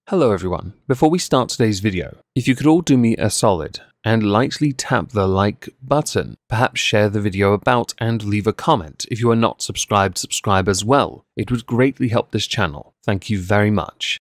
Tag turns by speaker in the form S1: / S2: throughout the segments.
S1: Hello everyone. Before we start today's video, if you could all do me a solid and lightly tap the like button, perhaps share the video about and leave a comment. If you are not subscribed, subscribe as well. It would greatly help this channel. Thank you very much.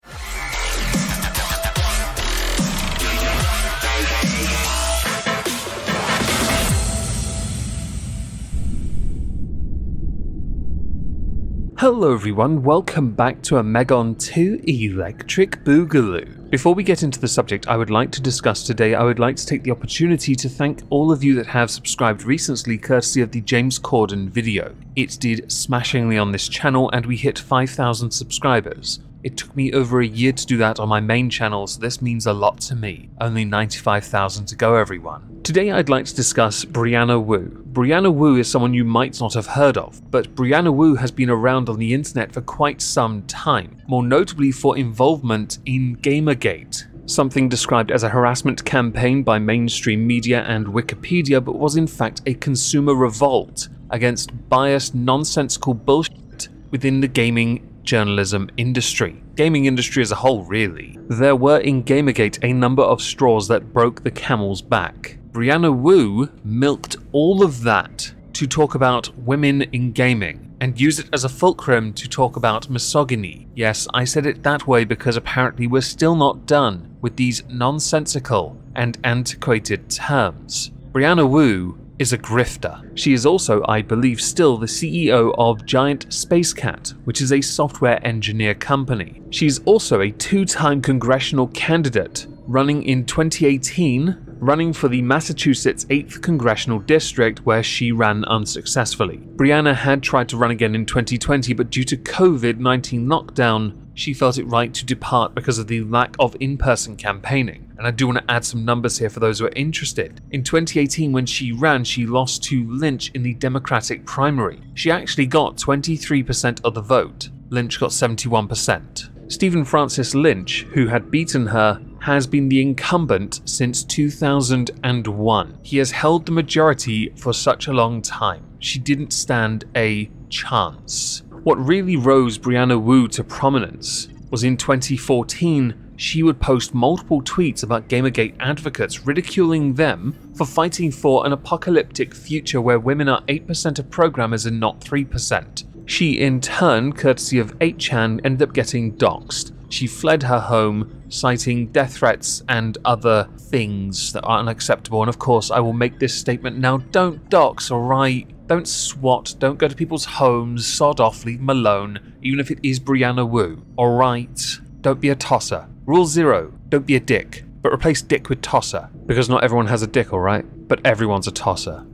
S1: Hello everyone, welcome back to a Megon 2 Electric Boogaloo. Before we get into the subject I would like to discuss today, I would like to take the opportunity to thank all of you that have subscribed recently courtesy of the James Corden video. It did smashingly on this channel and we hit 5,000 subscribers. It took me over a year to do that on my main channel, so this means a lot to me. Only 95,000 to go, everyone. Today I'd like to discuss Brianna Wu. Brianna Wu is someone you might not have heard of, but Brianna Wu has been around on the internet for quite some time, more notably for involvement in Gamergate, something described as a harassment campaign by mainstream media and Wikipedia, but was in fact a consumer revolt against biased, nonsensical bullshit within the gaming journalism industry. Gaming industry as a whole, really. There were in Gamergate a number of straws that broke the camel's back. Brianna Wu milked all of that to talk about women in gaming and use it as a fulcrum to talk about misogyny. Yes, I said it that way because apparently we're still not done with these nonsensical and antiquated terms. Brianna Wu is a grifter. She is also, I believe, still the CEO of Giant Space Cat, which is a software engineer company. She's also a two-time congressional candidate, running in 2018, running for the Massachusetts 8th Congressional District, where she ran unsuccessfully. Brianna had tried to run again in 2020, but due to COVID-19 lockdown, she felt it right to depart because of the lack of in-person campaigning. And I do want to add some numbers here for those who are interested. In 2018, when she ran, she lost to Lynch in the Democratic primary. She actually got 23% of the vote. Lynch got 71%. Stephen Francis Lynch, who had beaten her, has been the incumbent since 2001. He has held the majority for such a long time. She didn't stand a chance. What really rose Brianna Wu to prominence was in 2014, she would post multiple tweets about Gamergate advocates, ridiculing them for fighting for an apocalyptic future where women are 8% of programmers and not 3%. She in turn, courtesy of 8chan, ended up getting doxxed. She fled her home, citing death threats and other things that are unacceptable. And of course, I will make this statement now, don't dox, alright? Don't swat, don't go to people's homes, sod off, leave them alone, even if it is Brianna Wu. Alright? Don't be a tosser. Rule 0, don't be a dick, but replace dick with tosser. Because not everyone has a dick, alright? But everyone's a tosser.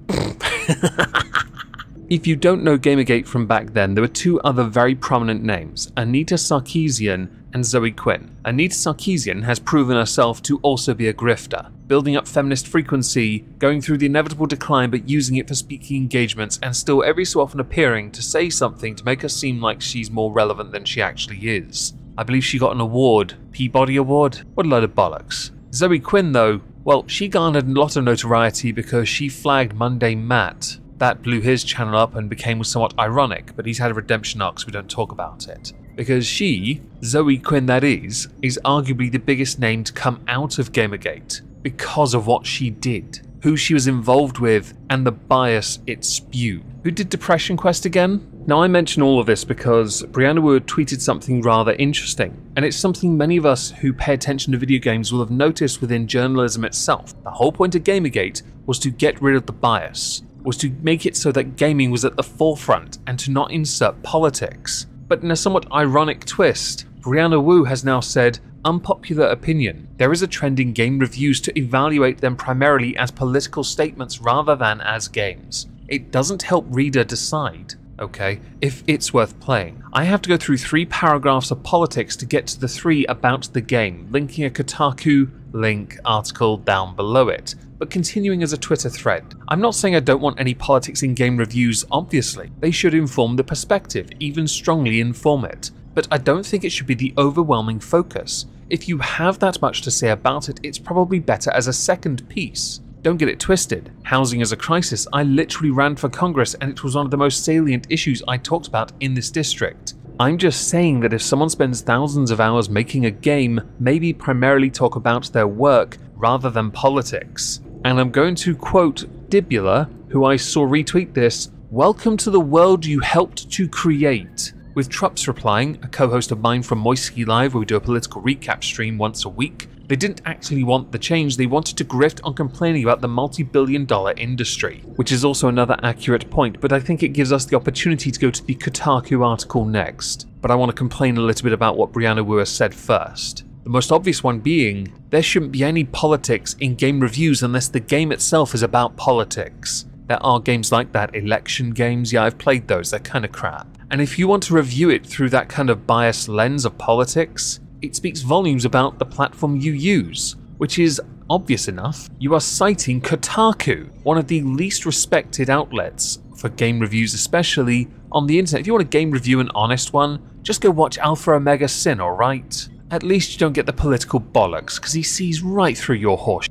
S1: If you don't know Gamergate from back then, there were two other very prominent names, Anita Sarkeesian and Zoe Quinn. Anita Sarkeesian has proven herself to also be a grifter, building up feminist frequency, going through the inevitable decline but using it for speaking engagements and still every so often appearing to say something to make her seem like she's more relevant than she actually is. I believe she got an award, Peabody Award? What a load of bollocks. Zoe Quinn though, well, she garnered a lot of notoriety because she flagged Monday Matt. That blew his channel up and became somewhat ironic, but he's had a redemption arc so we don't talk about it. Because she, Zoe Quinn that is arguably the biggest name to come out of Gamergate because of what she did, who she was involved with, and the bias it spewed. Who did Depression Quest again? Now I mention all of this because Brianna Wu tweeted something rather interesting, and it's something many of us who pay attention to video games will have noticed within journalism itself. The whole point of Gamergate was to get rid of the bias, was to make it so that gaming was at the forefront and to not insert politics. But in a somewhat ironic twist, Brianna Wu has now said, unpopular opinion, there is a trend in game reviews to evaluate them primarily as political statements rather than as games. It doesn't help reader decide, okay, if it's worth playing. I have to go through 3 paragraphs of politics to get to the 3 about the game, linking a Kotaku link article down below it, but continuing as a Twitter thread. I'm not saying I don't want any politics in game reviews, obviously. They should inform the perspective, even strongly inform it. But I don't think it should be the overwhelming focus. If you have that much to say about it, it's probably better as a second piece. Don't get it twisted. Housing is a crisis. I literally ran for Congress and it was one of the most salient issues I talked about in this district. I'm just saying that if someone spends thousands of hours making a game, maybe primarily talk about their work rather than politics. And I'm going to quote Dibula, who I saw retweet this, "Welcome to the world you helped to create." With Trups replying, a co-host of mine from Moisky Live where we do a political recap stream once a week, they didn't actually want the change, they wanted to grift on complaining about the multi-billion-dollar industry, which is also another accurate point, but I think it gives us the opportunity to go to the Kotaku article next. But I want to complain a little bit about what Brianna Wua said first. The most obvious one being, there shouldn't be any politics in game reviews unless the game itself is about politics. There are games like that, election games, yeah, I've played those, they're kinda crap. And if you want to review it through that kind of biased lens of politics, it speaks volumes about the platform you use, which is obvious enough. You are citing Kotaku, one of the least respected outlets for game reviews, especially on the internet. If you want a game review, an honest one, just go watch Alpha Omega Sin, alright? At least you don't get the political bollocks, because he sees right through your horseshit.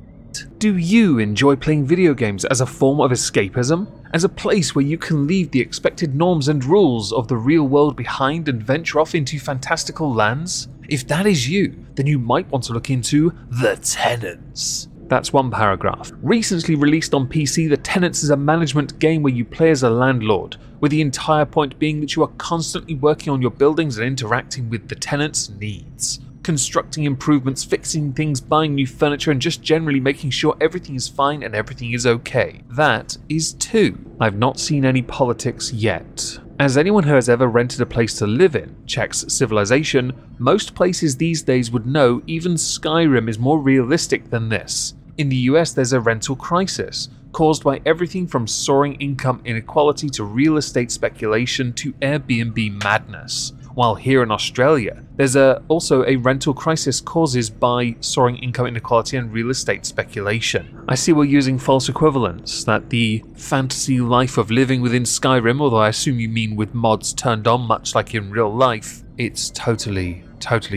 S1: Do you enjoy playing video games as a form of escapism? As a place where you can leave the expected norms and rules of the real world behind and venture off into fantastical lands? If that is you, then you might want to look into The Tenants. That's one paragraph. Recently released on PC, The Tenants is a management game where you play as a landlord, with the entire point being that you are constantly working on your buildings and interacting with the tenants' needs. Constructing improvements, fixing things, buying new furniture, and just generally making sure everything is fine and everything is okay. That is 2. I've not seen any politics yet. As anyone who has ever rented a place to live in checks Civilization, most places these days would know even Skyrim is more realistic than this. In the US, there's a rental crisis, caused by everything from soaring income inequality to real estate speculation to Airbnb madness. While here in Australia, there's also a rental crisis caused by soaring income inequality and real estate speculation. I see we're using false equivalents, that the fantasy life of living within Skyrim, although I assume you mean with mods turned on much like in real life, it's totally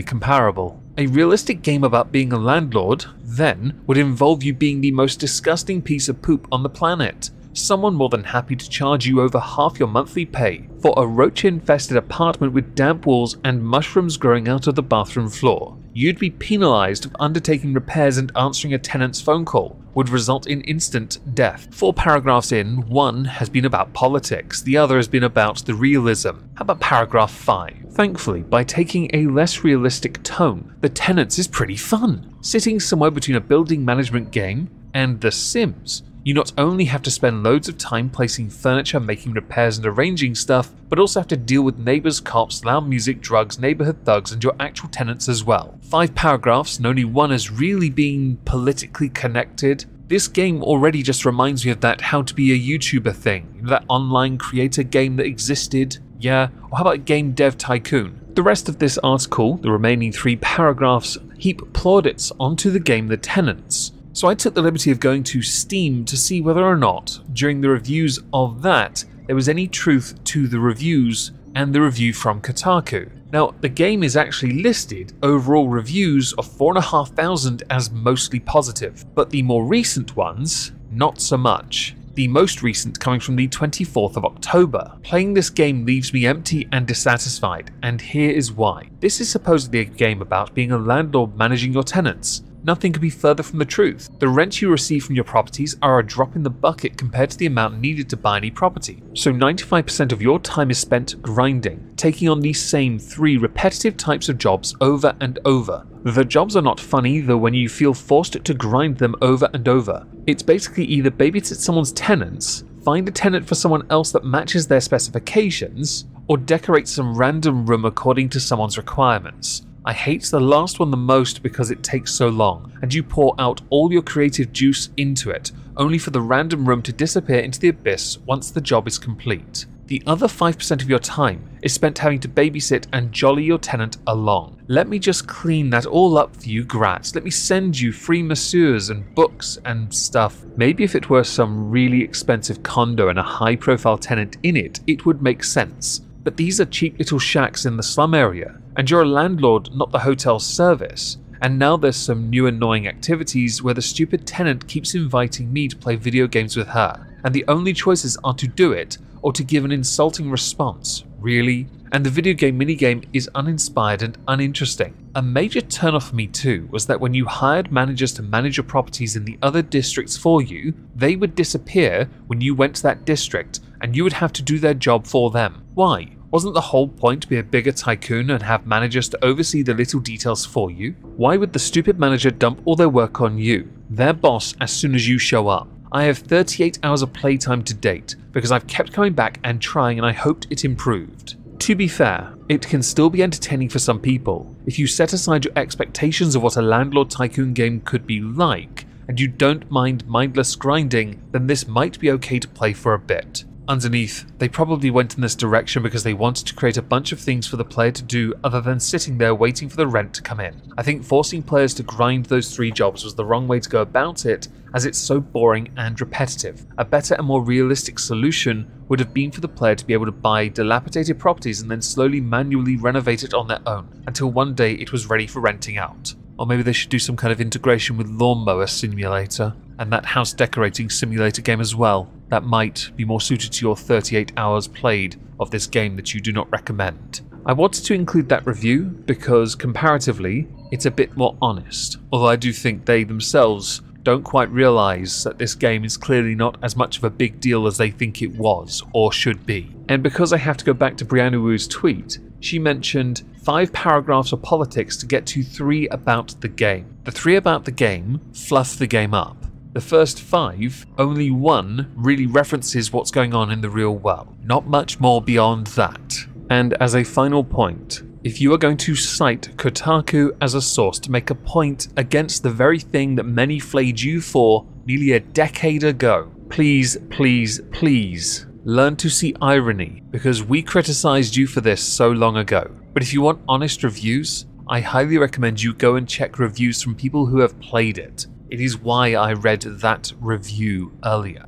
S1: comparable. A realistic game about being a landlord, then, would involve you being the most disgusting piece of poop on the planet. Someone more than happy to charge you over half your monthly pay for a roach-infested apartment with damp walls and mushrooms growing out of the bathroom floor. You'd be penalised for undertaking repairs, and answering a tenant's phone call would result in instant death. 4 paragraphs in, one has been about politics, the other has been about the realism. How about paragraph 5? Thankfully, by taking a less realistic tone, The Tenants is pretty fun. Sitting somewhere between a building management game and The Sims, you not only have to spend loads of time placing furniture, making repairs and arranging stuff, but also have to deal with neighbors, cops, loud music, drugs, neighborhood thugs, and your actual tenants as well. 5 paragraphs and only one has really been politically connected. This game already just reminds me of that How to Be a YouTuber thing, that online creator game that existed. Yeah, or how about Game Dev Tycoon? The rest of this article, the remaining 3 paragraphs, heap plaudits onto the game The Tenants. So I took the liberty of going to Steam to see whether or not, during the reviews of that, there was any truth to the reviews and the review from Kotaku. Now, the game is actually listed overall reviews of 4,500 as mostly positive, but the more recent ones, not so much. The most recent coming from the 24th of October. Playing this game leaves me empty and dissatisfied, and here is why. This is supposedly a game about being a landlord managing your tenants. Nothing could be further from the truth. The rent you receive from your properties are a drop in the bucket compared to the amount needed to buy any property. So 95% of your time is spent grinding, taking on these same 3 repetitive types of jobs over and over. The jobs are not fun either when you feel forced to grind them over and over. It's basically either babysit someone's tenants, find a tenant for someone else that matches their specifications, or decorate some random room according to someone's requirements. I hate the last one the most because it takes so long, and you pour out all your creative juice into it, only for the random room to disappear into the abyss once the job is complete. The other 5% of your time is spent having to babysit and jolly your tenant along. Let me just clean that all up for you, grats. Let me send you free masseurs and books and stuff. Maybe if it were some really expensive condo and a high-profile tenant in it, it would make sense. But these are cheap little shacks in the slum area, and you're a landlord, not the hotel service. And now there's some new annoying activities where the stupid tenant keeps inviting me to play video games with her, and the only choices are to do it or to give an insulting response. Really? And the video game minigame is uninspired and uninteresting. A major turnoff for me too was that when you hired managers to manage your properties in the other districts for you, they would disappear when you went to that district and you would have to do their job for them. Why? Wasn't the whole point to be a bigger tycoon and have managers to oversee the little details for you? Why would the stupid manager dump all their work on you, their boss, as soon as you show up? I have 38 hours of playtime to date because I've kept coming back and trying, and I hoped it improved. To be fair, it can still be entertaining for some people if you set aside your expectations of what a landlord tycoon game could be like, and you don't mind mindless grinding, then this might be okay to play for a bit. Underneath, they probably went in this direction because they wanted to create a bunch of things for the player to do other than sitting there waiting for the rent to come in. I think forcing players to grind those 3 jobs was the wrong way to go about it, as it's so boring and repetitive. A better and more realistic solution would have been for the player to be able to buy dilapidated properties and then slowly manually renovate it on their own, until one day it was ready for renting out. Or maybe they should do some kind of integration with Lawnmower Simulator, and that house decorating simulator game as well. That might be more suited to your 38 hours played of this game that you do not recommend. I wanted to include that review because comparatively it's a bit more honest, although I do think they themselves don't quite realise that this game is clearly not as much of a big deal as they think it was or should be. And because I have to go back to Brianna Wu's tweet, she mentioned 5 paragraphs of politics to get to 3 about the game. The 3 about the game fluff the game up. The first 5, only 1 really references what's going on in the real world. Not much more beyond that. And as a final point, if you are going to cite Kotaku as a source to make a point against the very thing that many flayed you for nearly a decade ago, please, please, please learn to see irony, because we criticized you for this so long ago. But if you want honest reviews, I highly recommend you go and check reviews from people who have played it. It is why I read that review earlier.